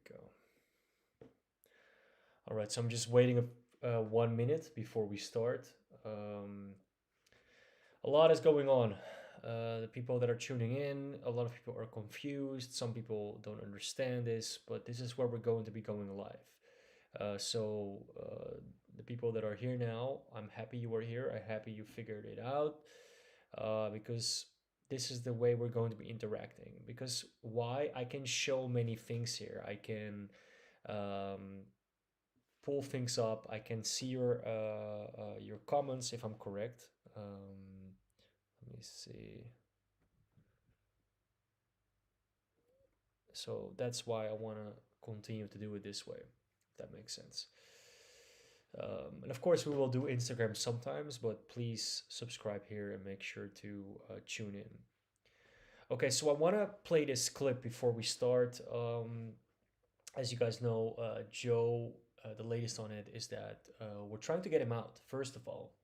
go. All right, so I'm just waiting 1 minute before we start. A lot is going on. The people that are tuning in, a lot of people are confused. Some people don't understand this, but this is where we're going to be going live. The people that are here now, I'm happy you are here. I'm happy you figured it out, because this is the way we're going to be interacting. Because why? I can show many things here. I can pull things up. I can see your comments if I'm correct. Let me see. So that's why I want to continue to do it this way, if that makes sense. And of course, we will do Instagram sometimes, but please subscribe here and make sure to tune in. Okay, so I want to play this clip before we start. As you guys know, Joe, the latest on it is that we're trying to get him out, first of all.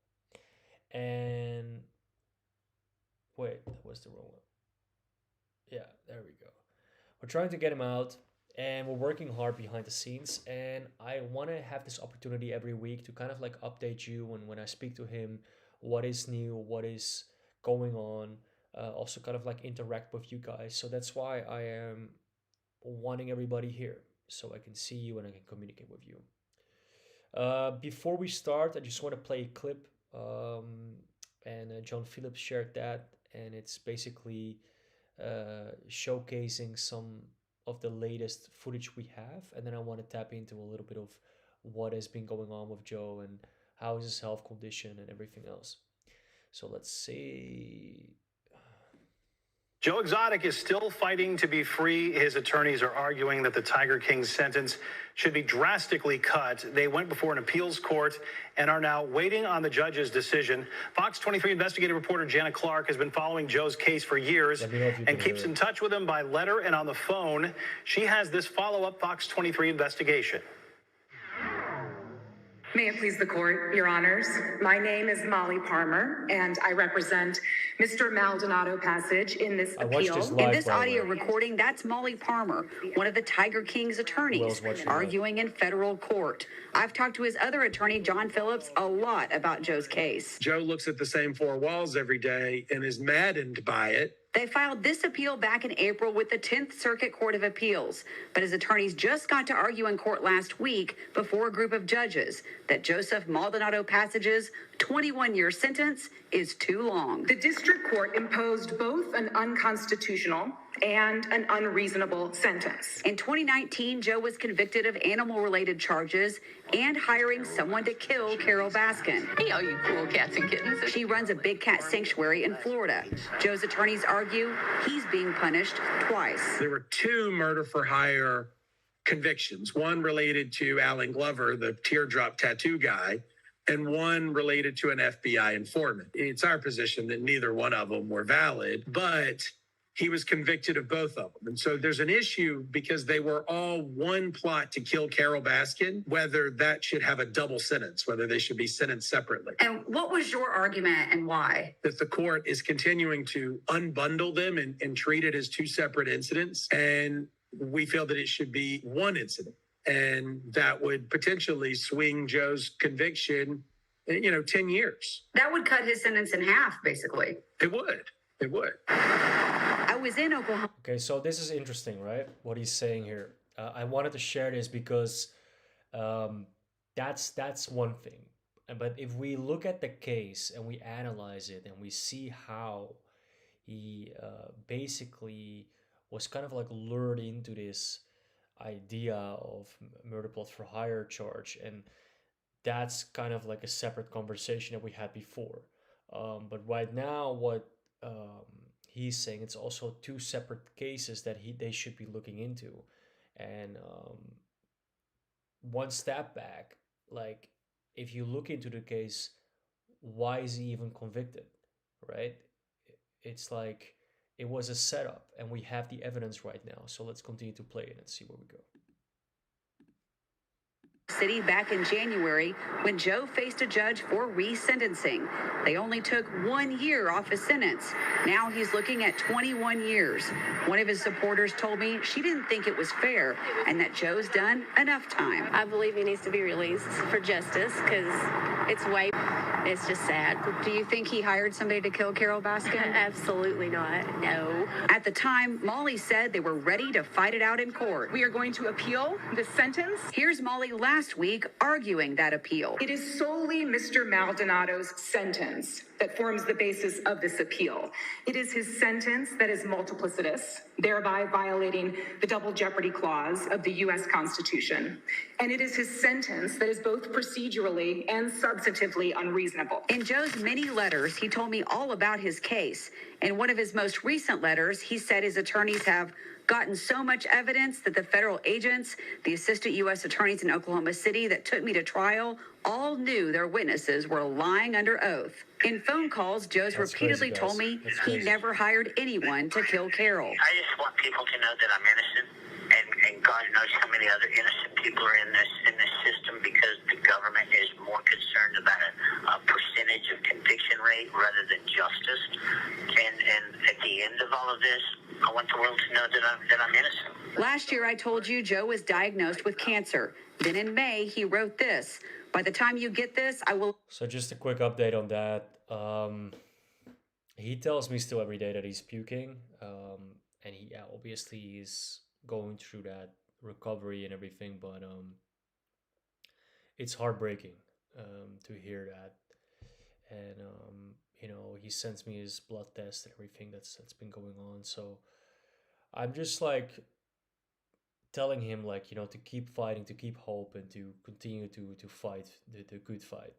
And wait, that was the wrong one. Yeah, there we go. We're trying to get him out, and we're working hard behind the scenes. And I want to have this opportunity every week to kind of like update you when I speak to him, what is new, what is going on. Also, kind of like interact with you guys. So that's why I am wanting everybody here, so I can see you and I can communicate with you. Before we start, I just want to play a clip. And John Phillips shared that, and it's basically showcasing some of the latest footage we have, and then I want to tap into a little bit of what has been going on with Joe and how is his health condition and everything else. So let's see. Joe Exotic is still fighting to be free. His attorneys are arguing that the Tiger King's sentence should be drastically cut. They went before an appeals court and are now waiting on the judge's decision. Fox 23 investigative reporter Jana Clark has been following Joe's case for years and keeps in touch with him by letter and on the phone. She has this follow-up Fox 23 investigation. May it please the court, your honors. My name is Molly Palmer, and I represent Mr. Maldonado Passage in this appeal. In this audio recording, that's Molly Palmer, one of the Tiger King's attorneys, arguing in federal court. I've talked to his other attorney, John Phillips, a lot about Joe's case. Joe looks at the same four walls every day and is maddened by it. They filed this appeal back in April with the 10th Circuit Court of Appeals, but his attorneys just got to argue in court last week before a group of judges that Joseph Maldonado Passage's 21-year sentence is too long. The district court imposed both an unconstitutional and an unreasonable sentence. In 2019, Joe was convicted of animal-related charges and hiring someone to kill Carol Baskin. Hey, all you cool cats and kittens. She runs a big cat sanctuary in Florida. Joe's attorneys argue he's being punished twice. There were two murder-for-hire convictions, one related to Alan Glover, the teardrop tattoo guy, and one related to an FBI informant. It's our position that neither one of them were valid, but he was convicted of both of them. And so there's an issue because they were all one plot to kill Carol Baskin, whether that should have a double sentence, whether they should be sentenced separately. And what was your argument and why? That the court is continuing to unbundle them and treat it as two separate incidents. And we feel that it should be one incident. And that would potentially swing Joe's conviction, 10 years. That would cut his sentence in half, basically. It would. It would. I was in Oklahoma. Okay, so this is interesting, right? What he's saying here. I wanted to share this because that's one thing. But if we look at the case and we analyze it and we see how he basically was kind of like lured into this idea of murder plot for hire charge, and that's kind of like a separate conversation that we had before. But right now, what he's saying, it's also two separate cases that they should be looking into. And one step back, like if you look into the case, why is he even convicted, right? It's like it was a setup, and we have the evidence right now. So let's continue to play it and see where we go. City back in January when Joe faced a judge for resentencing. They only took 1 year off his sentence. Now he's looking at 21 years. One of his supporters told me she didn't think it was fair and that Joe's done enough time. I believe he needs to be released for justice because it's just sad. Do you think he hired somebody to kill Carol Baskin? Absolutely not. No. At the time, Molly said they were ready to fight it out in court. We are going to appeal the sentence. Here's Molly last week arguing that appeal. It is solely Mr. Maldonado's sentence that forms the basis of this appeal. It is his sentence that is multiplicitous, thereby violating the double jeopardy clause of the U.S. Constitution. And it is his sentence that is both procedurally and substantively unreasonable. In Joe's many letters, he told me all about his case. In one of his most recent letters, he said his attorneys have gotten so much evidence that the federal agents, the assistant U.S. attorneys in Oklahoma City that took me to trial, all knew their witnesses were lying under oath. In phone calls, Joe's repeatedly told me he never hired anyone to kill Carol. I just want people to know that I'm innocent, and God knows how many other innocent people are in this system because the government is more concerned about a percentage of conviction rate rather than justice. And at the end of all of this, I want the world to know that I'm innocent. Last year, I told you Joe was diagnosed with cancer. Then in May, he wrote this. By the time you get this, I will... So just a quick update on that. He tells me still every day that he's puking. And he obviously is going through that recovery and everything. But it's heartbreaking to hear that. And, you know, he sends me his blood test and everything that's been going on. So I'm just like telling him, like, you know, to keep fighting, to keep hope, and to continue to fight the good fight.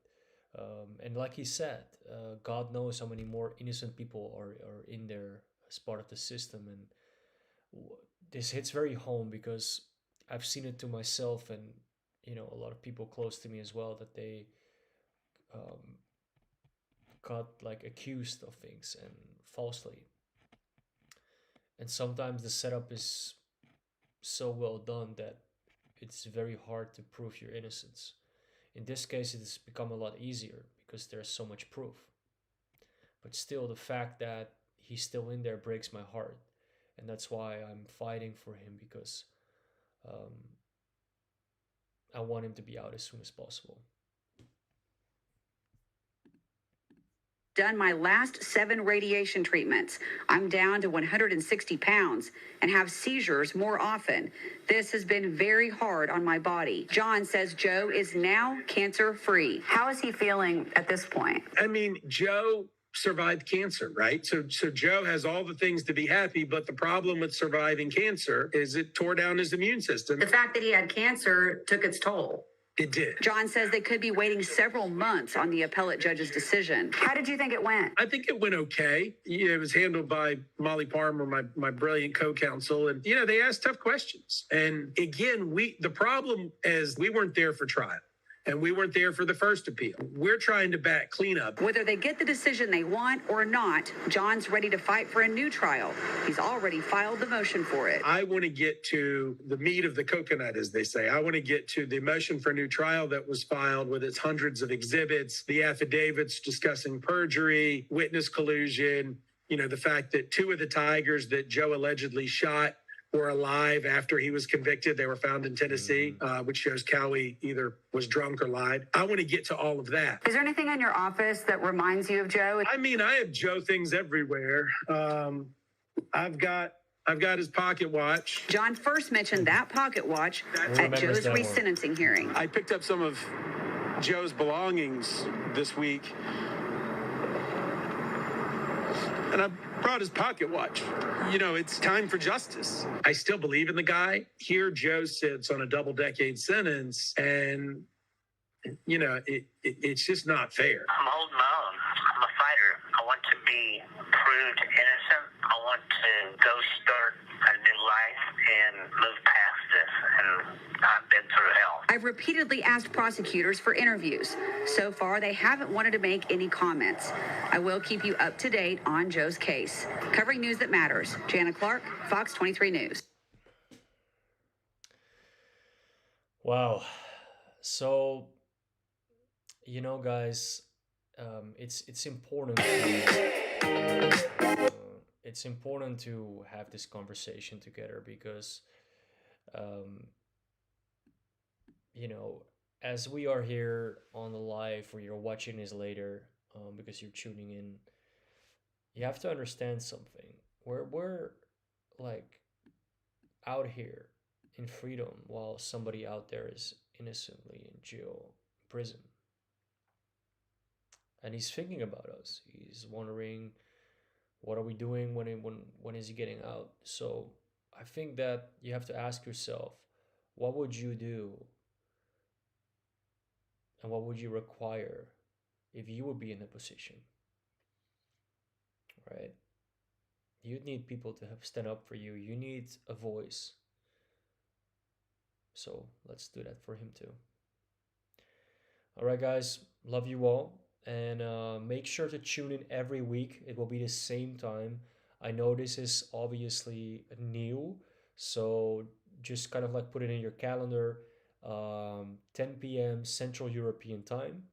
And like he said, God knows how many more innocent people are in there as part of the system. And this hits very home because I've seen it to myself and, you know, a lot of people close to me as well, that they got like accused of things and falsely. And sometimes the setup is so well done that it's very hard to prove your innocence. In this case, it's become a lot easier because there's so much proof. But still, the fact that he's still in there breaks my heart. And that's why I'm fighting for him, because I want him to be out as soon as possible. Done my last 7 radiation treatments. I'm down to 160 pounds and have seizures more often. This has been very hard on my body. John says Joe is now cancer-free. How is he feeling at this point? I mean, Joe survived cancer, right? So Joe has all the things to be happy, but the problem with surviving cancer is it tore down his immune system. The fact that he had cancer took its toll. It did. John says they could be waiting several months on the appellate judge's decision. How did you think it went? I think it went okay. It was handled by Molly Parmer, my brilliant co-counsel. And, you know, they asked tough questions. And again, the problem is we weren't there for trial. And we weren't there for the first appeal. We're trying to back cleanup. Whether they get the decision they want or not, John's ready to fight for a new trial. He's already filed the motion for it. I want to get to the meat of the coconut, as they say. I want to get to the motion for a new trial that was filed with its hundreds of exhibits, the affidavits discussing perjury, witness collusion, you know, the fact that 2 of the tigers that Joe allegedly shot were alive after he was convicted. They were found in Tennessee, which shows Cowie either was drunk or lied. I want to get to all of that. Is there anything in your office that reminds you of Joe? I mean, I have Joe things everywhere. I've got his pocket watch. John first mentioned that pocket watch at Joe's resentencing hearing. I picked up some of Joe's belongings this week, and I brought his pocket watch. You know, it's time for justice. I still believe in the guy. Here, Joe sits on a double-decade sentence, and, you know, it's just not fair. I'm holding my own. I'm a fighter. I want to be proved innocent. I want to go start a new life and live past this. And I've been through hell. I've repeatedly asked prosecutors for interviews. So far, they haven't wanted to make any comments. I will keep you up to date on Joe's case. Covering news that matters, Jana Clark, Fox 23 News. Wow. So, guys, it's important it's important to have this conversation together because um, you know, as we are here on the live or you're watching this later, because you're tuning in, you have to understand something. We're like out here in freedom while somebody out there is innocently in jail, prison, and he's thinking about us. He's wondering, what are we doing when is he getting out? So I think that you have to ask yourself, what would you do and what would you require if you would be in a position, right? You need people to have stand up for you. You need a voice. So let's do that for him too. All right, guys. Love you all. And make sure to tune in every week. It will be the same time. I know this is obviously new. So just kind of like put it in your calendar, 10 p.m. Central European time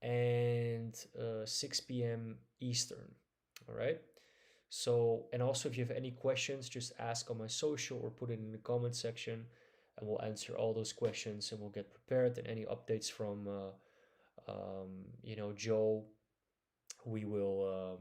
and 6 p.m. Eastern. All right. So, and also if you have any questions, just ask on my social or put it in the comment section and we'll answer all those questions and we'll get prepared. And any updates from, Joe, we will